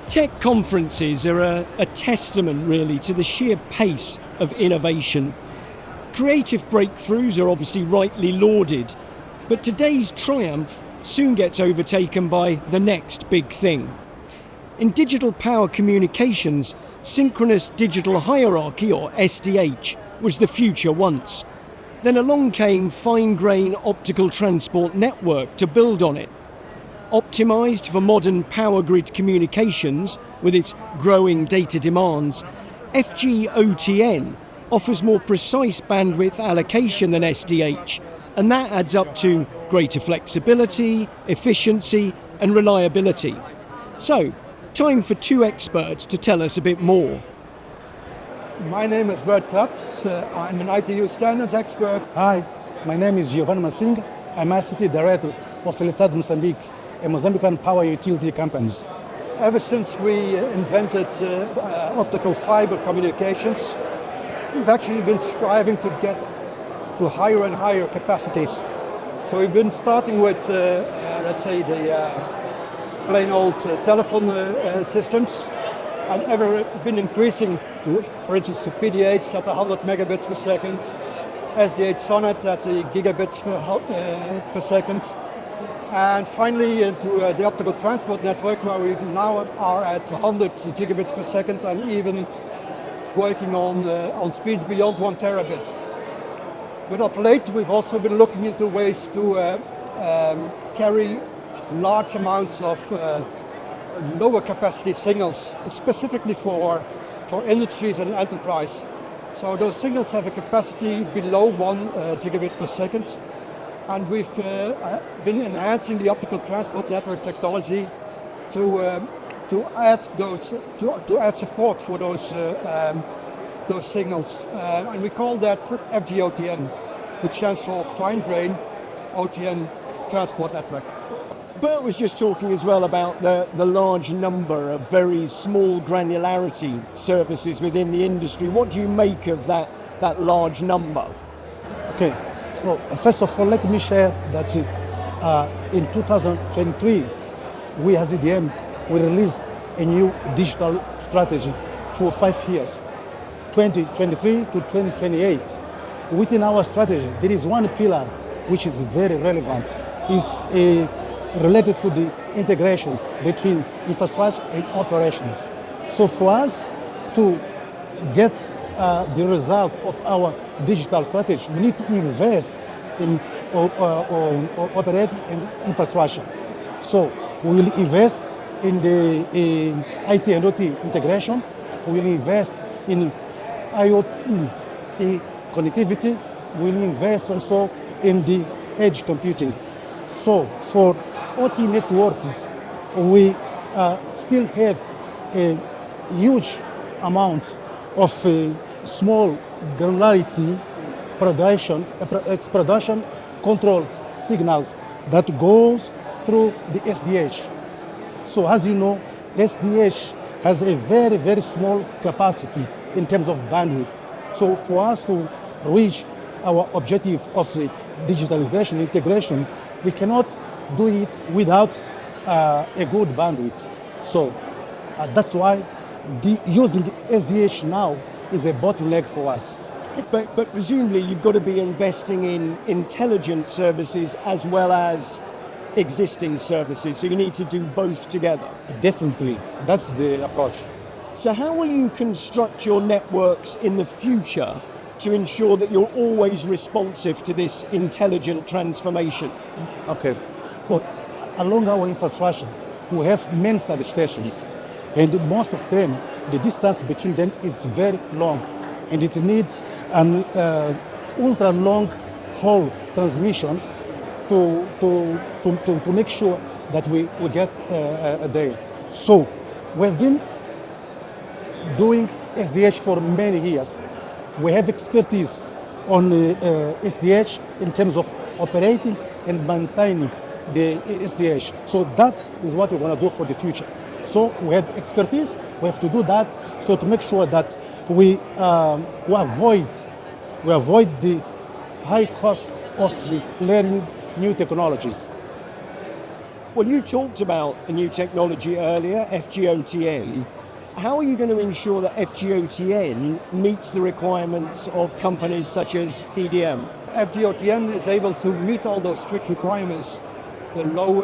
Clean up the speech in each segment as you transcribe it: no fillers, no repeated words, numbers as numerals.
Tech conferences are a testament really to the sheer pace of innovation. Creative breakthroughs are obviously rightly lauded, but today's triumph soon gets overtaken by the next big thing. In digital power communications, synchronous digital hierarchy, or SDH, was the future once. Then along came fine-grain optical transport network to build on it. Optimised for modern power grid communications with its growing data demands, fgOTN offers more precise bandwidth allocation than SDH, and that adds up to greater flexibility, efficiency and reliability. So, time for two experts to tell us a bit more. My name is Bert Krabs. I'm an ITU standards expert. Hi, my name is Giovanni Masing. I'm ICT Director of Mozambique, a Mozambican power utility company. Ever since we invented optical fiber communications, we've actually been striving to get to higher and higher capacities. So we've been starting with, let's say, the plain old telephone systems, and ever been increasing to, for instance, to PDH at 100 megabits per second, SDH Sonnet at the gigabits per second, and finally into the optical transport network, where we now are at 100 gigabits per second and even working on speeds beyond 1 terabit. But of late, we've also been looking into ways to carry large amounts of lower capacity signals, specifically for industries and enterprise. So those signals have a capacity below 1 gigabit per second, and we've been enhancing the optical transport network technology to add support for those signals, and we call that fgOTN, which stands for Fine Grain OTN Transport Network. Bert was just talking as well about the large number of very small granularity services within the industry. What do you make of that large number? Okay, so first of all, let me share that in 2023, we as EDM, we released a new digital strategy for 5 years, 2023 to 2028. Within our strategy, there is one pillar which is very relevant. It's related to the integration between infrastructure and operations. So for us to get the result of our digital strategy, we need to invest in operating and infrastructure. So we will invest in the IT and OT integration. We will invest in IoT connectivity. We will invest also in the edge computing. So for OT networks, we still have a huge amount of small granularity production control signals that goes through the SDH. So as you know, SDH has a very, very small capacity in terms of bandwidth. So for us to reach our objective of the digitalization integration, we cannot do it without a good bandwidth. So that's why using SDH now is a bottleneck for us. But presumably you've got to be investing in intelligent services as well as existing services, so you need to do both together. Definitely, that's the approach. So how will you construct your networks in the future to ensure that you're always responsive to this intelligent transformation? Okay. Well, along our infrastructure, we have many substations, and most of them, the distance between them is very long, and it needs an ultra long haul transmission to make sure that we get there. So we've been doing SDH for many years. We have expertise on SDH in terms of operating and maintaining the SDH. So that is what we're going to do for the future. So we have expertise, we have to do that, so to make sure that we avoid the high cost of learning new technologies. Well, you talked about a new technology earlier, fgOTN. How are you going to ensure that fgOTN meets the requirements of companies such as EDM? fgOTN is able to meet all those strict requirements: the low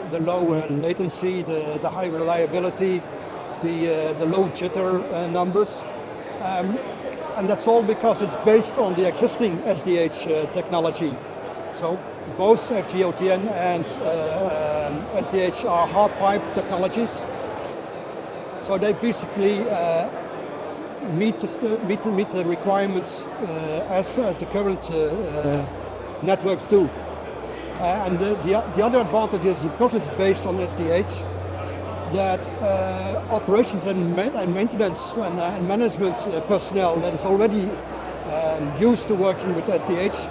latency, the high reliability, the low jitter numbers, and that's all because it's based on the existing SDH technology. So both fgOTN and SDH are hard pipe technologies. So they basically meet the requirements as the current networks do. And the other advantage is, because it's based on SDH, that operations and maintenance and management personnel that is already used to working with SDH,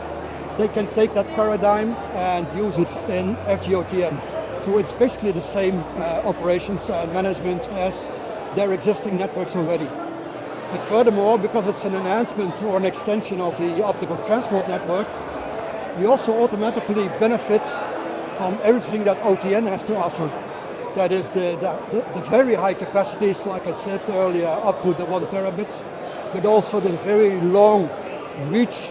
they can take that paradigm and use it in fgOTN. So it's basically the same operations and management as their existing networks already. But furthermore, because it's an enhancement or an extension of the optical transport network, we also automatically benefit from everything that OTN has to offer. That is the very high capacities, like I said earlier, up to the 1 terabits, but also the very long reach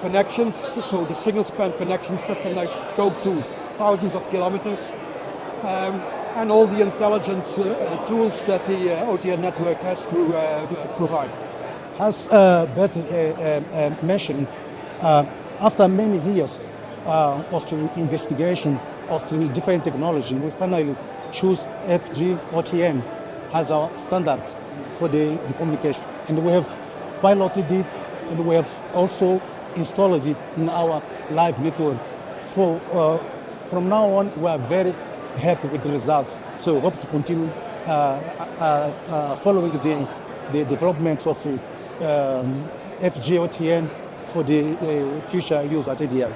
connections, so the single span connections that can go to thousands of kilometers, and all the intelligence tools that the OTN network has to provide. As Bert mentioned, after many years of investigation of different technology, we finally choose fgOTN as our standard for the communication. And we have piloted it, and we have also installed it in our live network. So from now on, we are very happy with the results. So we hope to continue following the development of fgOTN for the future use at EDM.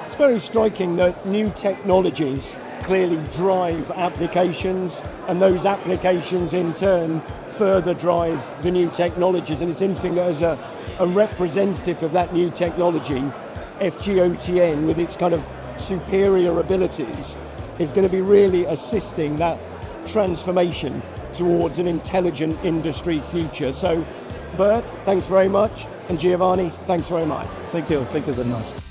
It's very striking that new technologies clearly drive applications, and those applications in turn further drive the new technologies. And it's interesting that as a representative of that new technology, fgOTN, with its kind of superior abilities, is going to be really assisting that transformation towards an intelligent industry future. So, Bert, thanks very much, and Giovanni, thanks very much. Thank you very much.